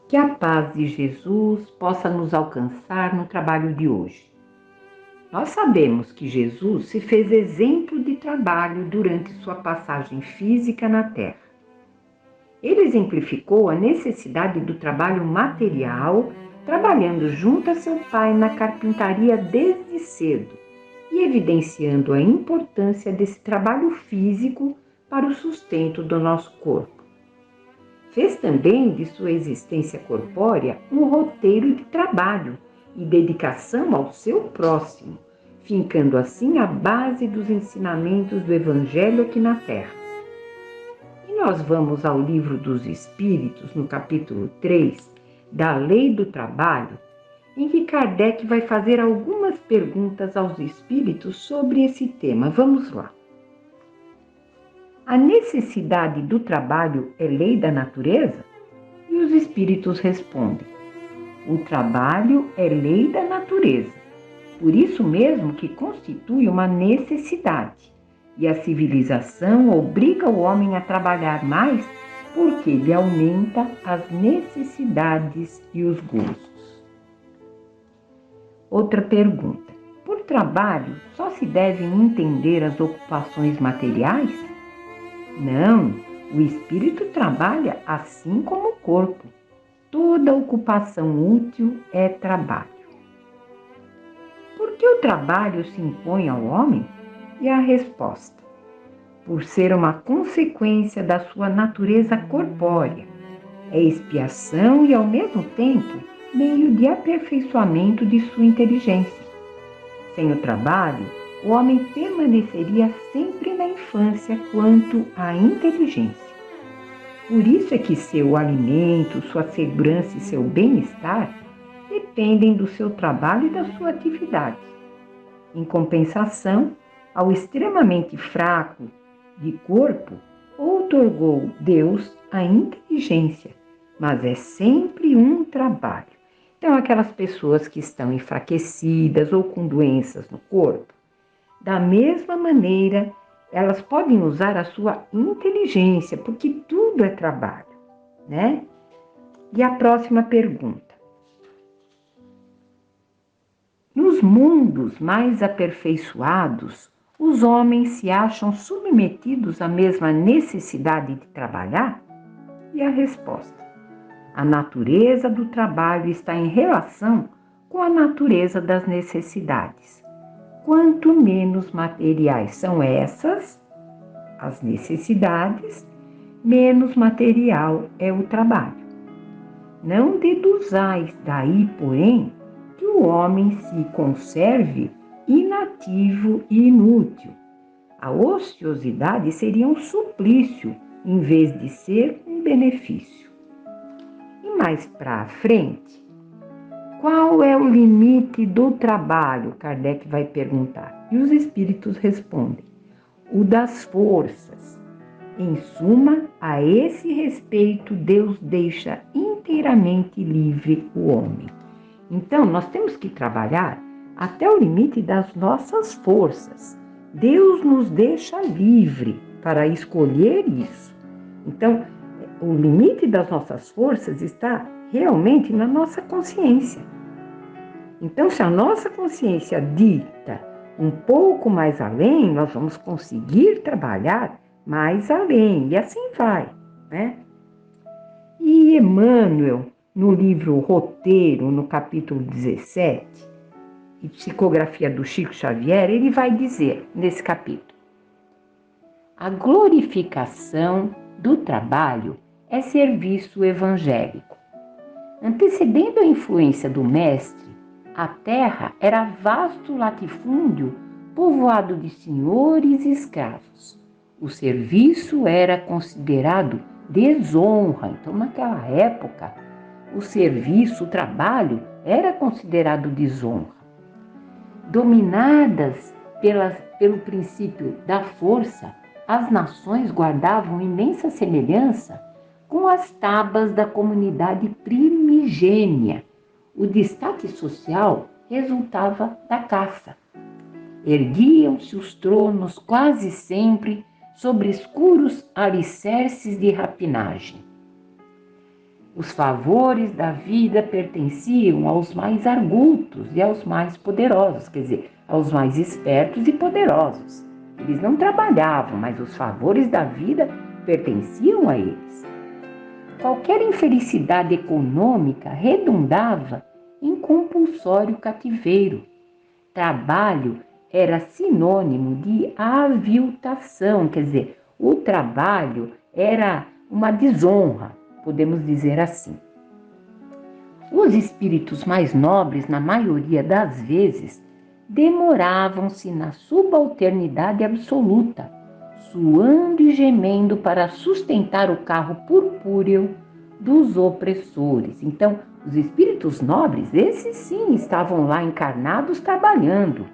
Que a paz de Jesus possa nos alcançar no trabalho de hoje. Nós sabemos que Jesus se fez exemplo de trabalho durante sua passagem física na Terra. Ele exemplificou a necessidade do trabalho material, trabalhando junto a seu pai na carpintaria desde cedo e evidenciando a importância desse trabalho físico para o sustento do nosso corpo. Fez também de sua existência corpórea um roteiro de trabalho e dedicação ao seu próximo, fincando assim a base dos ensinamentos do Evangelho aqui na Terra. E nós vamos ao Livro dos Espíritos, no capítulo 3, da Lei do Trabalho, em que Kardec vai fazer algumas perguntas aos espíritos sobre esse tema. Vamos lá. A necessidade do trabalho é lei da natureza? E os espíritos respondem: o trabalho é lei da natureza, por isso mesmo que constitui uma necessidade, e a civilização obriga o homem a trabalhar mais porque lhe aumenta as necessidades e os gostos. Outra pergunta: por trabalho só se devem entender as ocupações materiais? Não, o espírito trabalha assim como o corpo. Toda ocupação útil é trabalho. Por que o trabalho se impõe ao homem? E a resposta: por ser uma consequência da sua natureza corpórea. É expiação e, ao mesmo tempo, meio de aperfeiçoamento de sua inteligência. Sem o trabalho, o homem permaneceria sempre na infância quanto à inteligência. Por isso é que seu alimento, sua segurança e seu bem-estar dependem do seu trabalho e da sua atividade. Em compensação, ao extremamente fraco de corpo, outorgou Deus a inteligência, mas é sempre um trabalho. Então, aquelas pessoas que estão enfraquecidas ou com doenças no corpo, da mesma maneira, elas podem usar a sua inteligência, porque tudo é trabalho, né? E a próxima pergunta: nos mundos mais aperfeiçoados, os homens se acham submetidos à mesma necessidade de trabalhar? E a resposta: a natureza do trabalho está em relação com a natureza das necessidades. Quanto menos materiais são as necessidades, menos material é o trabalho. Não deduzais daí, porém, que o homem se conserve inativo e inútil. A ociosidade seria um suplício, em vez de ser um benefício. E mais para frente, qual é o limite do trabalho? Kardec vai perguntar. E os espíritos respondem: o das forças. Em suma, a esse respeito, Deus deixa inteiramente livre o homem. Então, nós temos que trabalhar até o limite das nossas forças. Deus nos deixa livre para escolher isso. Então, o limite das nossas forças está realmente na nossa consciência. Então, se a nossa consciência dita um pouco mais além, nós vamos conseguir trabalhar mais além, e assim vai, né? E Emmanuel, no livro Roteiro, no capítulo 17, e Psicografia do Chico Xavier, ele vai dizer nesse capítulo: a glorificação do trabalho é serviço evangélico. Antecedendo a influência do mestre, a terra era vasto latifúndio povoado de senhores e escravos. O serviço era considerado desonra. Então, naquela época, o serviço, o trabalho, era considerado desonra. Dominadas pelo princípio da força, as nações guardavam imensa semelhança com as tabas da comunidade primigênia. O destaque social resultava da caça. Erguiam-se os tronos quase sempre sobre escuros alicerces de rapinagem. Os favores da vida pertenciam aos mais argutos e aos mais poderosos, quer dizer, aos mais espertos e poderosos. Eles não trabalhavam, mas os favores da vida pertenciam a eles. Qualquer infelicidade econômica redundava em compulsório cativeiro. Trabalho era sinônimo de aviltação, quer dizer, o trabalho era uma desonra, podemos dizer assim. Os espíritos mais nobres, na maioria das vezes, demoravam-se na subalternidade absoluta, suando e gemendo para sustentar o carro purpúreo dos opressores. Então, os espíritos nobres, esses sim, estavam lá encarnados trabalhando,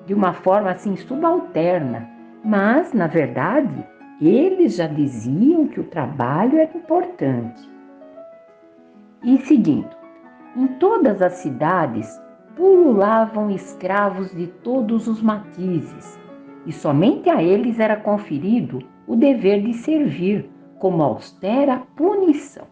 de uma forma assim subalterna, mas, na verdade, eles já diziam que o trabalho era importante. E seguindo, em todas as cidades pululavam escravos de todos os matizes, e somente a eles era conferido o dever de servir como austera punição.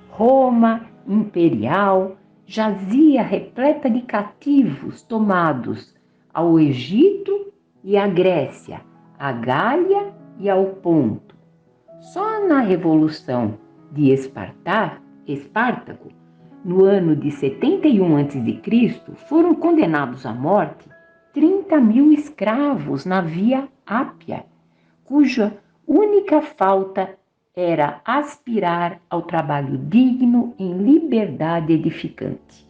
Roma imperial jazia repleta de cativos tomados ao Egito e à Grécia, à Gália e ao Ponto. Só na Revolução de Espartaco, no ano de 71 a.C., foram condenados à morte 30.000 escravos na Via Ápia, cuja única falta era aspirar ao trabalho digno em liberdade edificante.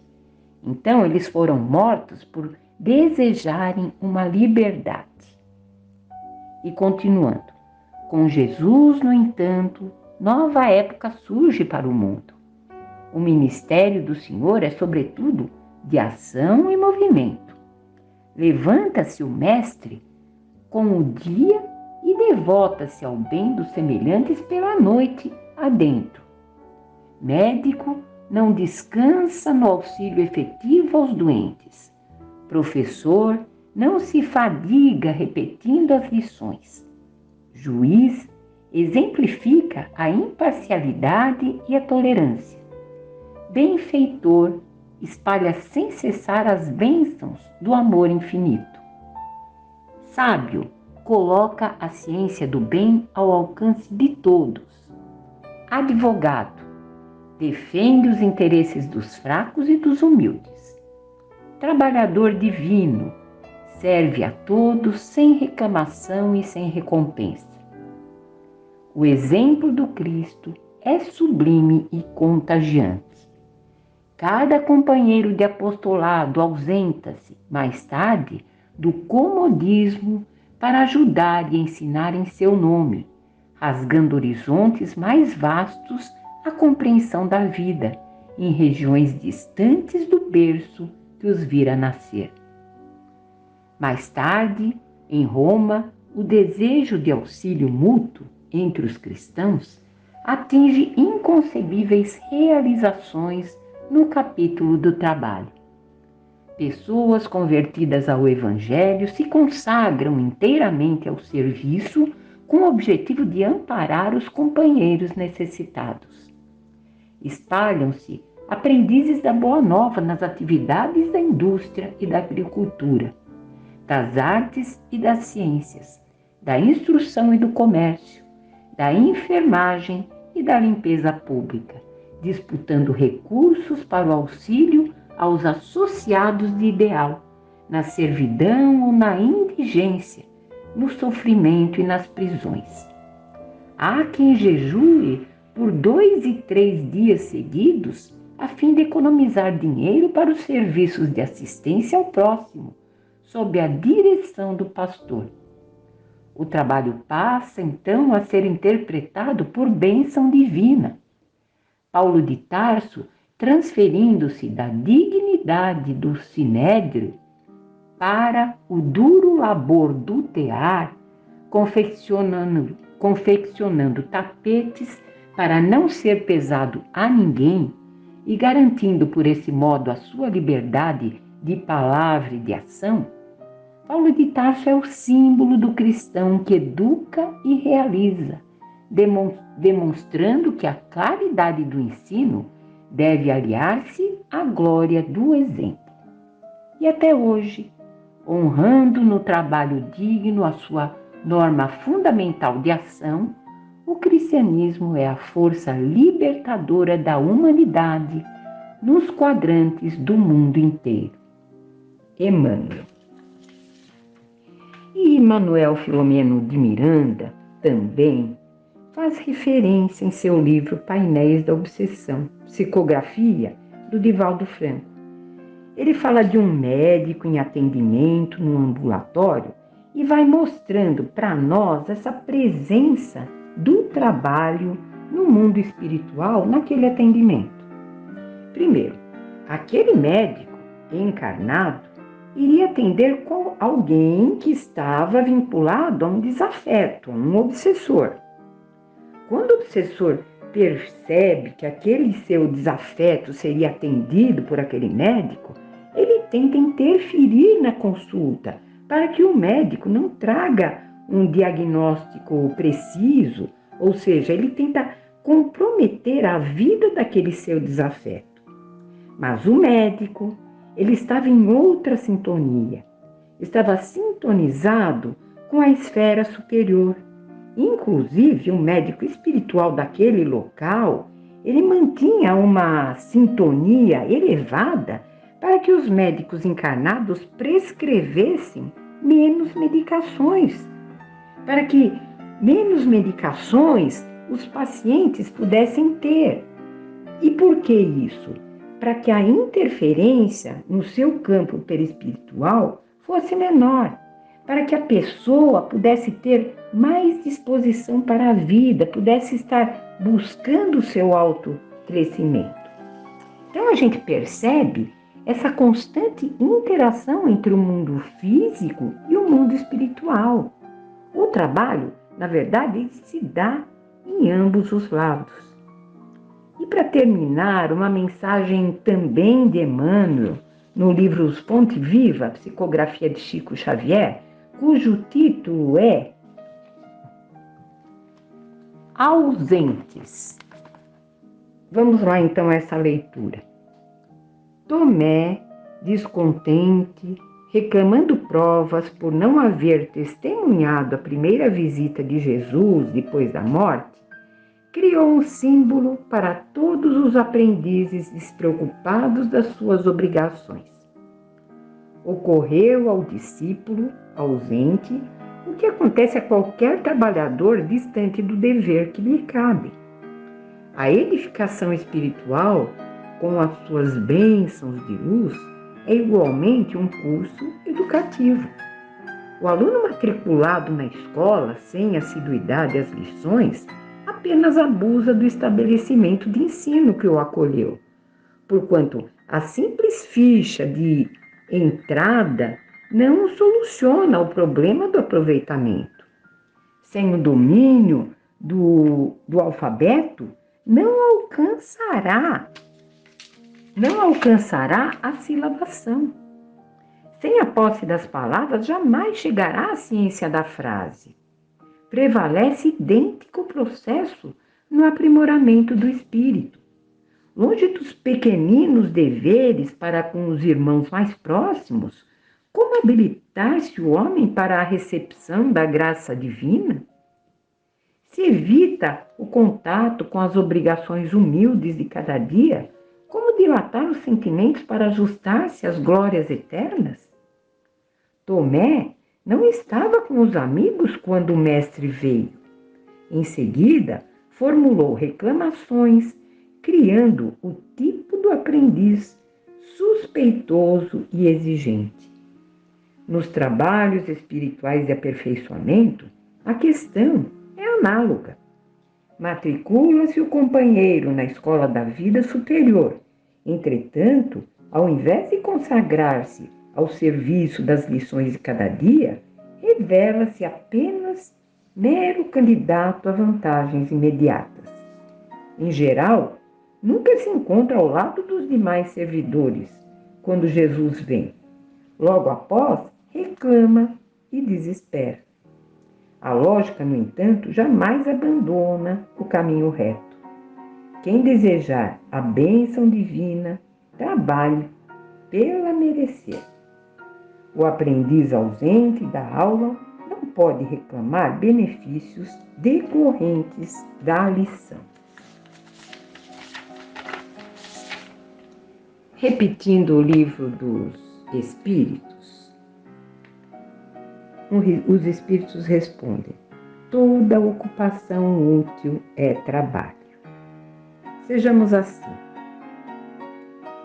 Então, eles foram mortos por desejarem uma liberdade. E continuando, com Jesus, no entanto, nova época surge para o mundo. O ministério do Senhor é, sobretudo, de ação e movimento. Levanta-se o mestre com o dia e devota-se ao bem dos semelhantes pela noite adentro. Médico não descansa no auxílio efetivo aos doentes. Professor não se fadiga repetindo as lições. Juiz exemplifica a imparcialidade e a tolerância. Benfeitor espalha sem cessar as bênçãos do amor infinito. Sábio coloca a ciência do bem ao alcance de todos. Advogado defende os interesses dos fracos e dos humildes. Trabalhador divino serve a todos sem reclamação e sem recompensa. O exemplo do Cristo é sublime e contagiante. Cada companheiro de apostolado ausenta-se, mais tarde, do comodismo para ajudar e ensinar em seu nome, rasgando horizontes mais vastos à compreensão da vida, em regiões distantes do berço que os vira nascer. Mais tarde, em Roma, o desejo de auxílio mútuo entre os cristãos atinge inconcebíveis realizações no capítulo do trabalho. Pessoas convertidas ao Evangelho se consagram inteiramente ao serviço com o objetivo de amparar os companheiros necessitados. Espalham-se aprendizes da Boa Nova nas atividades da indústria e da agricultura, das artes e das ciências, da instrução e do comércio, da enfermagem e da limpeza pública, disputando recursos para o auxílio aos associados de ideal, na servidão ou na indigência, no sofrimento e nas prisões. Há quem jejue por 2 e 3 dias seguidos a fim de economizar dinheiro para os serviços de assistência ao próximo, sob a direção do pastor. O trabalho passa, então, a ser interpretado por bênção divina. Paulo de Tarso, transferindo-se da dignidade do sinédrio para o duro labor do tear, confeccionando tapetes para não ser pesado a ninguém e garantindo por esse modo a sua liberdade de palavra e de ação, Paulo de Tarso é o símbolo do cristão que educa e realiza, demonstrando que a claridade do ensino deve aliar-se à glória do exemplo. E até hoje, honrando no trabalho digno a sua norma fundamental de ação, o cristianismo é a força libertadora da humanidade nos quadrantes do mundo inteiro. Emmanuel. E Manuel Filomeno de Miranda também faz referência em seu livro Painéis da Obsessão, Psicografia, do Divaldo Franco. Ele fala de um médico em atendimento no ambulatório e vai mostrando para nós essa presença do trabalho no mundo espiritual naquele atendimento. Primeiro, aquele médico encarnado iria atender com alguém que estava vinculado a um desafeto, a um obsessor. Quando o obsessor percebe que aquele seu desafeto seria atendido por aquele médico, ele tenta interferir na consulta para que o médico não traga um diagnóstico preciso, ou seja, ele tenta comprometer a vida daquele seu desafeto. Mas o médico, ele estava em outra sintonia, estava sintonizado com a esfera superior. Inclusive, o médico espiritual daquele local, ele mantinha uma sintonia elevada para que os médicos encarnados prescrevessem menos medicações, para que menos medicações os pacientes pudessem ter. E por que isso? Para que a interferência no seu campo perispiritual fosse menor, para que a pessoa pudesse ter mais disposição para a vida, pudesse estar buscando o seu autocrescimento. Então a gente percebe essa constante interação entre o mundo físico e o mundo espiritual. O trabalho, na verdade, se dá em ambos os lados. E para terminar, uma mensagem também de Emmanuel, no livro Os Ponte Viva, Psicografia de Chico Xavier, cujo título é Ausentes. Vamos lá então a essa leitura. Tomé, descontente, reclamando provas por não haver testemunhado a primeira visita de Jesus depois da morte, criou um símbolo para todos os aprendizes despreocupados das suas obrigações. Ocorreu ao discípulo ausente o que acontece a qualquer trabalhador distante do dever que lhe cabe. A edificação espiritual, com as suas bênçãos de luz, é igualmente um curso educativo. O aluno matriculado na escola, sem assiduidade às lições, apenas abusa do estabelecimento de ensino que o acolheu, porquanto a simples ficha de entrada não soluciona o problema do aproveitamento. Sem o domínio do alfabeto, não alcançará a silabação. Sem a posse das palavras, jamais chegará à ciência da frase. Prevalece idêntico processo no aprimoramento do espírito. Longe dos pequeninos deveres para com os irmãos mais próximos, como habilitar-se o homem para a recepção da graça divina? Se evita o contato com as obrigações humildes de cada dia, como dilatar os sentimentos para ajustar-se às glórias eternas? Tomé não estava com os amigos quando o mestre veio. Em seguida, formulou reclamações, criando o tipo do aprendiz suspeitoso e exigente. Nos trabalhos espirituais de aperfeiçoamento, a questão é análoga. Matricula-se o companheiro na escola da vida superior. Entretanto, ao invés de consagrar-se ao serviço das lições de cada dia, revela-se apenas mero candidato a vantagens imediatas. Em geral, nunca se encontra ao lado dos demais servidores quando Jesus vem. Logo após, reclama e desespera. A lógica, no entanto, jamais abandona o caminho reto. Quem desejar a bênção divina, trabalhe pela merecer. O aprendiz ausente da aula não pode reclamar benefícios decorrentes da lição. Repetindo o livro dos Espíritos, os Espíritos respondem: toda ocupação útil é trabalho. Sejamos assim.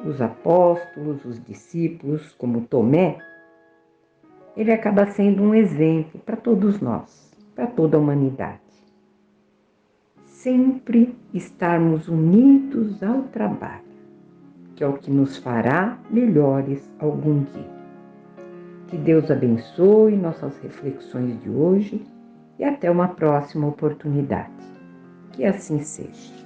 Os apóstolos, os discípulos, como Tomé, ele acaba sendo um exemplo para todos nós, para toda a humanidade. Sempre estarmos unidos ao trabalho, que é o que nos fará melhores algum dia. Que Deus abençoe nossas reflexões de hoje e até uma próxima oportunidade. Que assim seja.